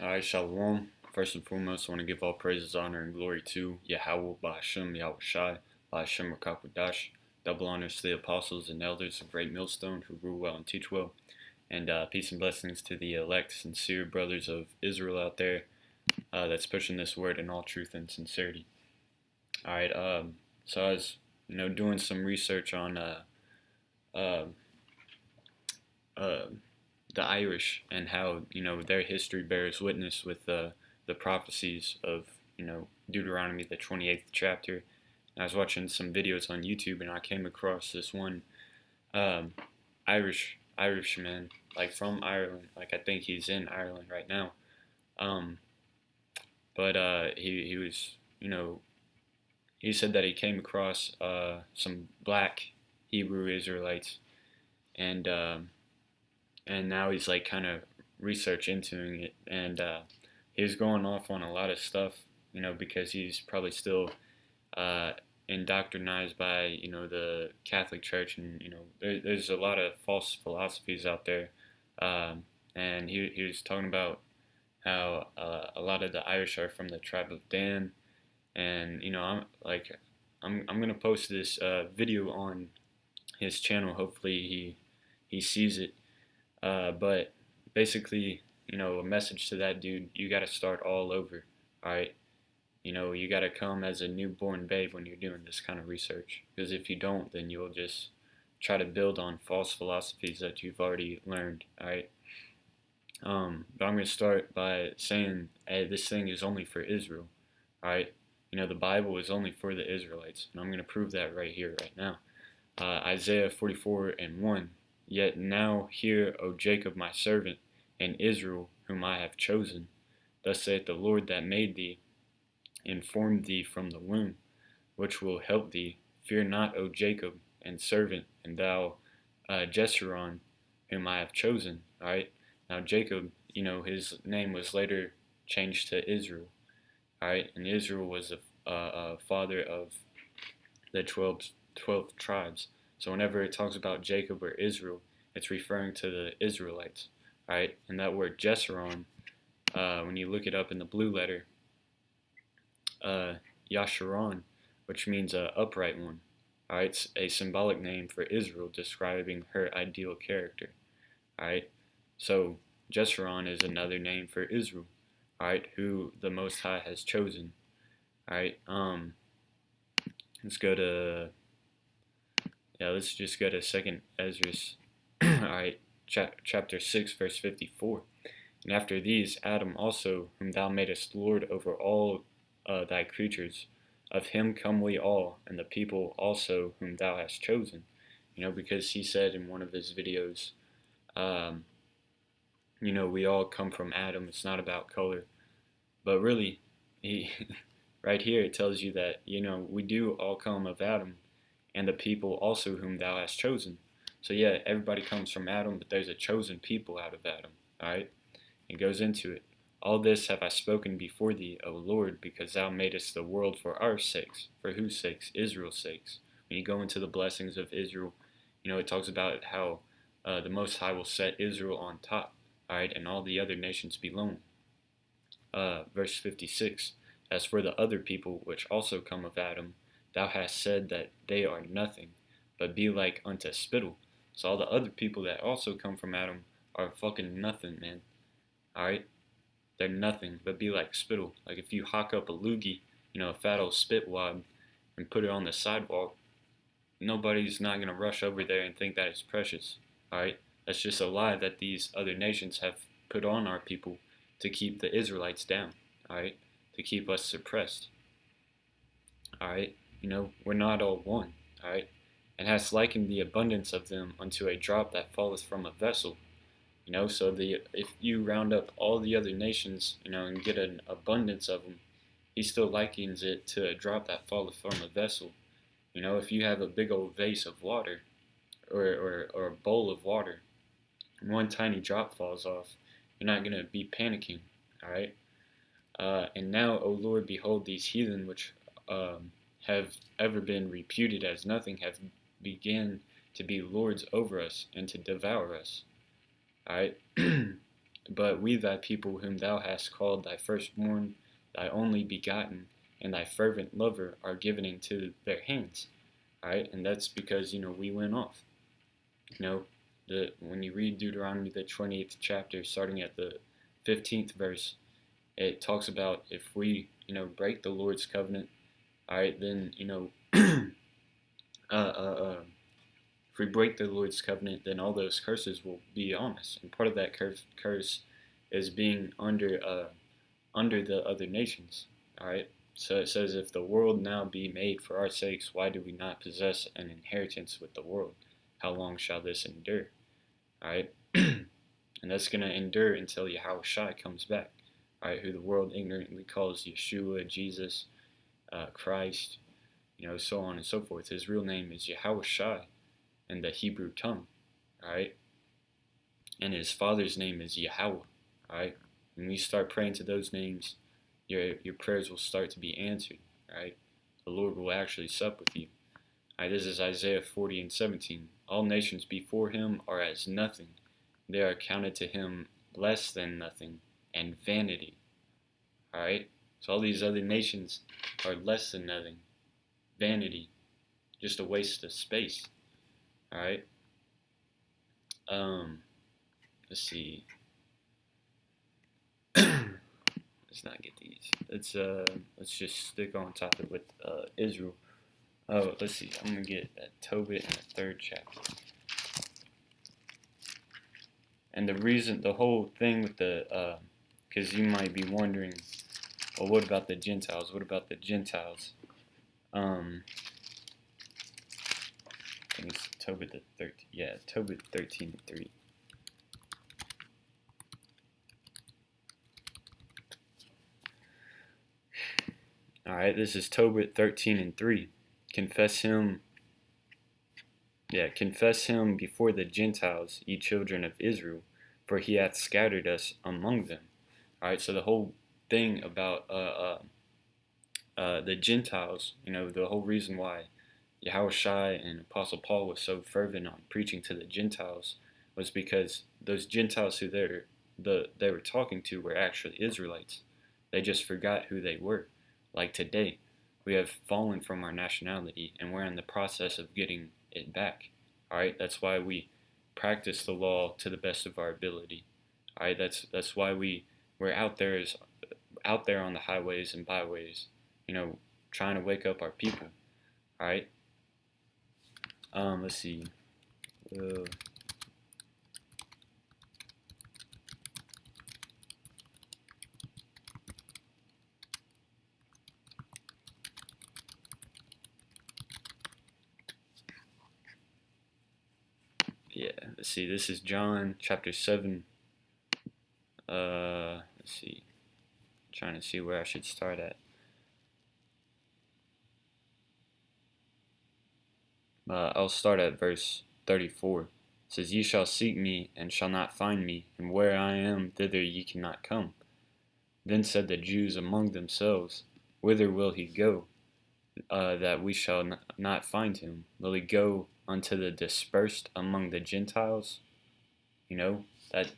Alright, Shalom. First and foremost, I want to give all praises, honor, and glory to Yahweh, Ba'ashem, Yahweh Shai, Ba'ashem, Rakakwadash. Double honors to the apostles and elders of Great Millstone who rule well and teach well. And peace and blessings to the elect, sincere brothers of Israel out there that's pushing this word in all truth and sincerity. Alright, so I was, doing some research on uh, uh, the Irish and how their history bears witness with the prophecies of Deuteronomy, the 28th chapter. And I was watching some videos on YouTube and I came across this one um, Irishman, like from Ireland. Like I think he's in Ireland right now. Um, but he was he said that he came across some black Hebrew Israelites and now he's like kind of research into it, and he was going off on a lot of stuff, because he's probably still uh, indoctrinized by the Catholic Church, and there's a lot of false philosophies out there, and he was talking about how a lot of the Irish are from the tribe of Dan, and I'm gonna post this video on his channel. Hopefully he sees it. But basically, a message to that dude: you got to start all over. All right, you got to come as a newborn babe when you're doing this kind of research. Because if you don't, then you'll just try to build on false philosophies that you've already learned. All right. But I'm gonna start by saying, hey, this thing is only for Israel. All right. The Bible is only for the Israelites, and I'm gonna prove that right here, right now. Isaiah 44:1. Yet now hear, O Jacob my servant, and Israel whom I have chosen. Thus saith the Lord that made thee, and formed thee from the womb, which will help thee. Fear not, O Jacob, and servant, and thou Jeshurun, whom I have chosen. Alright? Now Jacob, his name was later changed to Israel. Alright? And Israel was a father of the 12 tribes. So whenever it talks about Jacob or Israel, it's referring to the Israelites, right? And that word Jeshurun, when you look it up in the blue letter, Yasharon, which means upright one, all right? It's a symbolic name for Israel, describing her ideal character, all right? So Jeshurun is another name for Israel, all right, who the Most High has chosen, all right? Let's just go to Second Ezra, alright, chapter 6, verse 54. And after these, Adam also, whom thou madest Lord over all thy creatures, of him come we all, and the people also whom thou hast chosen. Because he said in one of his videos, we all come from Adam. It's not about color. But really, he right here it tells you that, we do all come of Adam, and the people also whom thou hast chosen. So yeah, everybody comes from Adam, but there's a chosen people out of Adam. Alright? It goes into it. All this have I spoken before thee, O Lord, because thou madest the world for our sakes. For whose sakes? Israel's sakes. When you go into the blessings of Israel, it talks about how the Most High will set Israel on top, alright, and all the other nations below him. Verse 56. As for the other people which also come of Adam, thou hast said that they are nothing, but be like unto spittle. So all the other people that also come from Adam are fucking nothing, man. Alright? They're nothing, but be like spittle. Like if you hawk up a loogie, a fat old spit wad, and put it on the sidewalk, nobody's not going to rush over there and think that it's precious. Alright? That's just a lie that these other nations have put on our people to keep the Israelites down. Alright? To keep us suppressed. Alright? We're not all one, alright? And hast likened the abundance of them unto a drop that falleth from a vessel. So if you round up all the other nations, and get an abundance of them, he still likens it to a drop that falleth from a vessel. If you have a big old vase of water, or a bowl of water, and one tiny drop falls off, you're not going to be panicking, alright? And now, O Lord, behold these heathen which have ever been reputed as nothing, have began to be lords over us and to devour us. Alright? But we thy people whom thou hast called thy firstborn, thy only begotten, and thy fervent lover are given into their hands. Alright, and that's because, we went off. When you read Deuteronomy, the 28th chapter, starting at the 15th verse, it talks about if we, break the Lord's covenant, alright, then, if we break the Lord's covenant, then all those curses will be on us. And part of that curse is being under the other nations. Alright? So it says, if the world now be made for our sakes, why do we not possess an inheritance with the world? How long shall this endure? Alright? And that's going to endure until Yahushua comes back. Alright? Who the world ignorantly calls Yeshua, Jesus, Christ, so on and so forth. His real name is Yahushua in the Hebrew tongue. Alright? And his father's name is Yahweh. Alright? When you start praying to those names, your prayers will start to be answered. Alright? The Lord will actually sup with you. Alright, this is Isaiah 40:17. All nations before him are as nothing. They are counted to him less than nothing and vanity. Alright? So all these other nations are less than nothing. Vanity. Just a waste of space. Alright? Let's see. Let's not get these. Let's just stick on topic with Israel. Oh, let's see. I'm gonna get Tobit in the 3rd chapter. And the whole thing with because you might be wondering, well, what about the Gentiles? What about the Gentiles? I think it's Tobit the 13. Yeah, Tobit 13:3. Alright, this is Tobit 13:3. Confess him before the Gentiles, ye children of Israel, for he hath scattered us among them. Alright, so the whole thing about the Gentiles, the whole reason why Yahushua and Apostle Paul was so fervent on preaching to the Gentiles was because those Gentiles who they were talking to were actually Israelites. They just forgot who they were. Like today, we have fallen from our nationality, and we're in the process of getting it back. Alright, that's why we practice the law to the best of our ability. Alright, that's why we're out there on the highways and byways, trying to wake up our people. Alright? Let's see. Yeah, let's see. This is John chapter 7. Let's see. I'm trying to see where I should start at. I'll start at verse 34. It says, Ye shall seek me, and shall not find me, and where I am, thither ye cannot come. Then said the Jews among themselves, Whither will he go, that we shall not find him? Will he go unto the dispersed among the Gentiles? That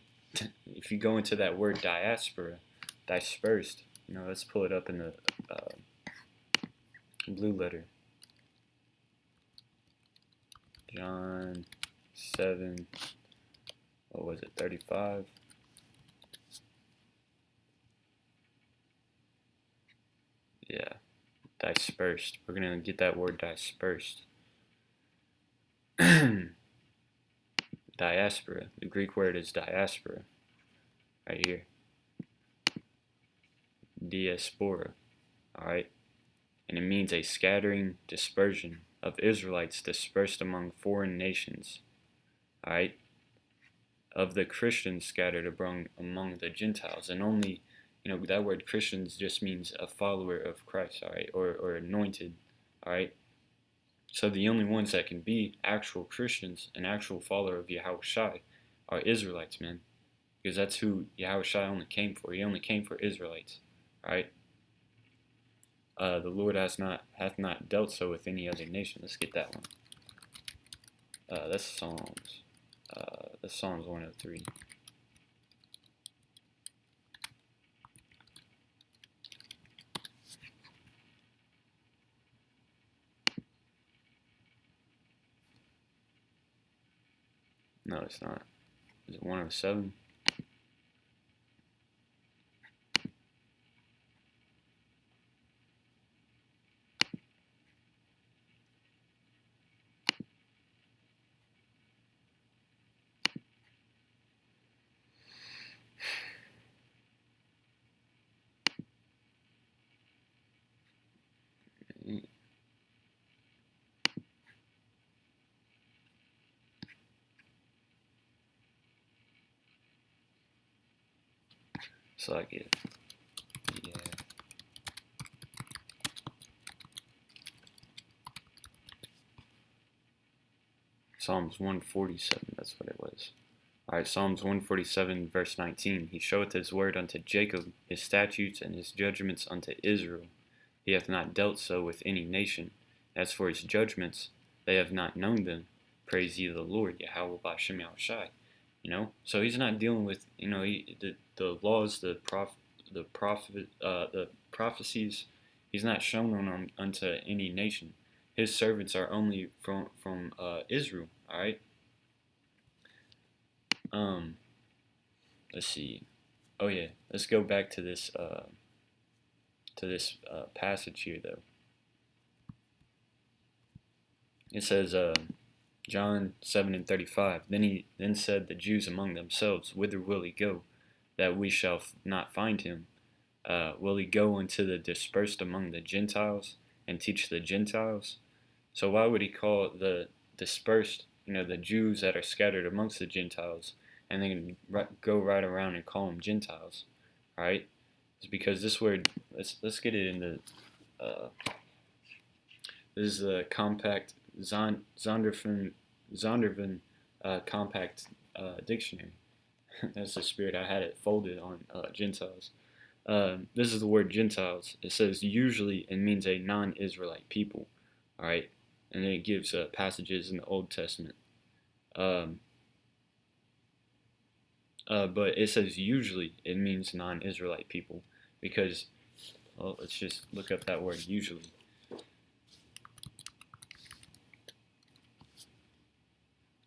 if you go into that word diaspora, dispersed, let's pull it up in the blue letter. John 7, what was it, 35? Yeah, dispersed. We're going to get that word dispersed. Diaspora. The Greek word is diaspora. Right here. Diaspora. Alright? And it means a scattering, dispersion of Israelites dispersed among foreign nations. Alright? Of the Christians scattered among the Gentiles. And only, that word Christians just means a follower of Christ, alright? Or anointed, alright? So the only ones that can be actual Christians, an actual follower of Yahushua, are Israelites, man. Because that's who Yahushua only came for. He only came for Israelites, alright? The Lord hath not dealt so with any other nation. Let's get that one. That's Psalms. That's Psalms 103. No, it's not. Is it 107? So I get, yeah. Psalms 147, that's what it was. Alright, Psalms 147, verse 19. He showeth his word unto Jacob, his statutes and his judgments unto Israel. He hath not dealt so with any nation. As for his judgments, they have not known them. Praise ye the Lord, Yahweh Ba'Shem Yahushai. So he's not dealing with, the laws, the prophecies. He's not shown on them unto any nation. His servants are only from Israel. All right. Let's see. Oh yeah, let's go back to this passage here though. It says John 7:35. Then said the Jews among themselves, Whither will he go, that we shall not find him? Will he go unto the dispersed among the Gentiles and teach the Gentiles? So why would he call the dispersed, the Jews that are scattered amongst the Gentiles, and then go right around and call them Gentiles, right? It's because this word, let's get it into, this is the compact Zondervan compact dictionary. That's the spirit. I had it folded on Gentiles. This is the word Gentiles. It says usually it means a non-Israelite people, all right? And then it gives passages in the Old Testament. But it says usually it means non-Israelite people because, well, let's just look up that word usually.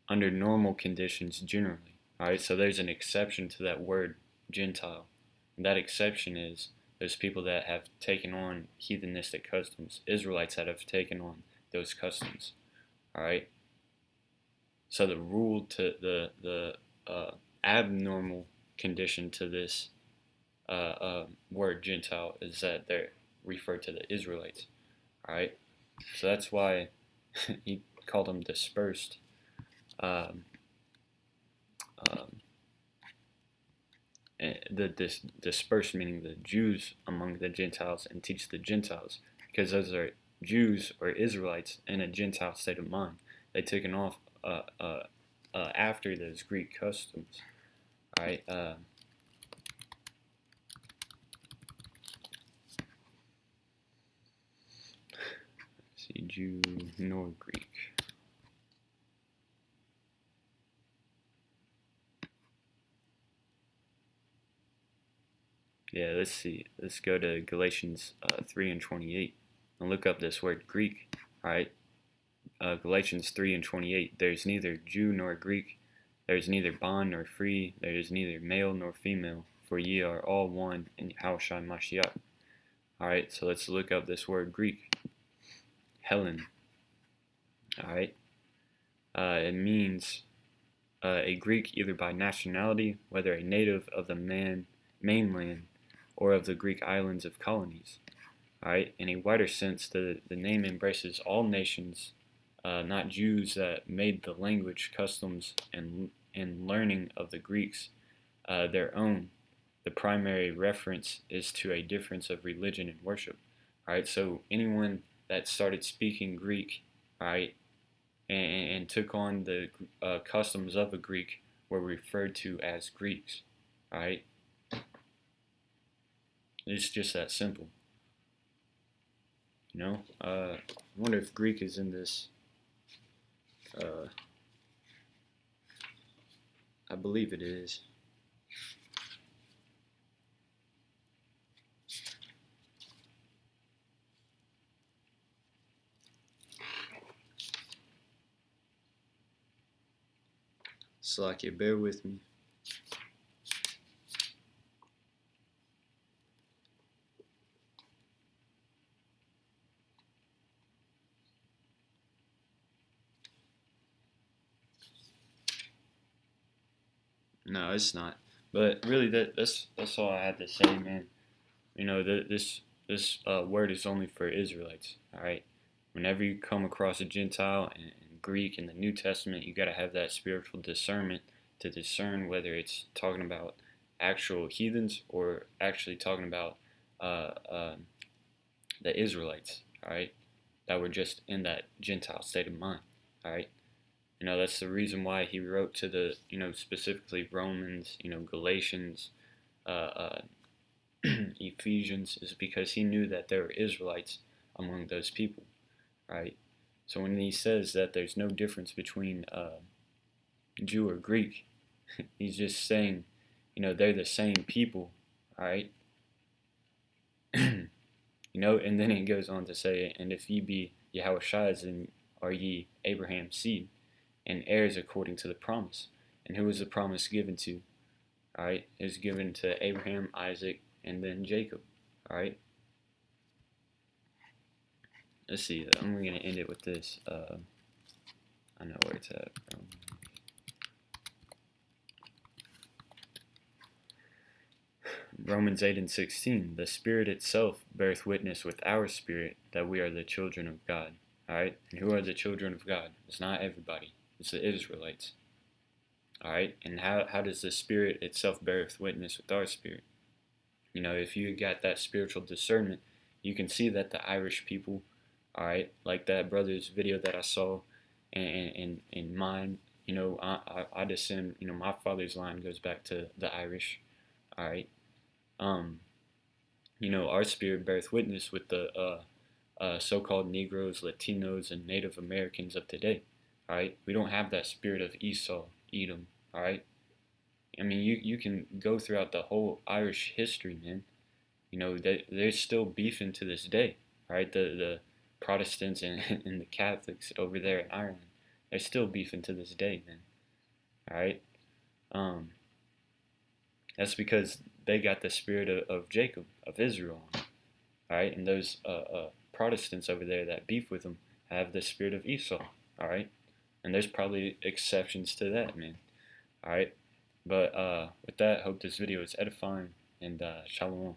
Under normal conditions generally. Alright, so there's an exception to that word Gentile. And that exception is those people that have taken on heathenistic customs, Israelites that have taken on those customs. Alright? So the rule to the abnormal condition to this word Gentile is that they're referred to the Israelites. Alright? So that's why he called them dispersed. Dispersed meaning the Jews among the Gentiles and teach the Gentiles, because those are Jews or Israelites in a Gentile state of mind. They taken off after those Greek customs. All right. See, Jew nor Greek. Yeah, let's see. Let's go to Galatians 3:28 and look up this word Greek. All right. Galatians 3:28. There's neither Jew nor Greek. There's neither bond nor free. There is neither male nor female. For ye are all one in Yahushua Mashiach. All right. So let's look up this word Greek. Helen. All right. It means a Greek either by nationality, whether a native of the mainland or of the Greek islands of colonies. All right. In a wider sense, the name embraces all nations, not Jews that made the language, customs, and learning of the Greeks their own. The primary reference is to a difference of religion and worship. All right. So anyone that started speaking Greek, all right, and took on the customs of a Greek were referred to as Greeks. All right. It's just that simple. I wonder if Greek is in this. I believe it is. Slakia, bear with me. No, it's not. But really, that's all I had to say, man. You know, this word is only for Israelites. All right. Whenever you come across a Gentile and Greek in the New Testament, you got to have that spiritual discernment to discern whether it's talking about actual heathens or actually talking about uh, uh, the Israelites. All right, that were just in that Gentile state of mind. All right. You know, that's the reason why he wrote to the, specifically Romans, Galatians, uh, uh, Ephesians, is because he knew that there were Israelites among those people, right? So when he says that there's no difference between Jew or Greek, he's just saying, they're the same people, all right? And then he goes on to say, and if ye be Yahushua, then are ye Abraham's seed, and heirs according to the promise. And who was the promise given to? All right, it was given to Abraham, Isaac, and then Jacob. All right. Let's see. I'm going to end it with this. I know where it's at. Romans 8:16. The Spirit itself beareth witness with our spirit that we are the children of God. All right. And who are the children of God? It's not everybody. It's the Israelites. All right. And how does the Spirit itself beareth witness with our spirit? If you got that spiritual discernment, you can see that the Irish people, all right, like that brother's video that I saw, and mine, I descend, my father's line goes back to the Irish, all right. Our spirit beareth witness with the so-called Negroes, Latinos, and Native Americans of today, all right. We don't have that spirit of Esau, Edom, all right. I mean, you can go throughout the whole Irish history, man. They're still beefing to this day, right? The Protestants and the Catholics over there in Ireland, they're still beefing to this day, man. All right, um, that's because they got the spirit of Jacob, of Israel, all right, and those Protestants over there that beef with them have the spirit of Esau, all right, and there's probably exceptions to that, man. All right, but with that, hope this video is edifying, and shalom.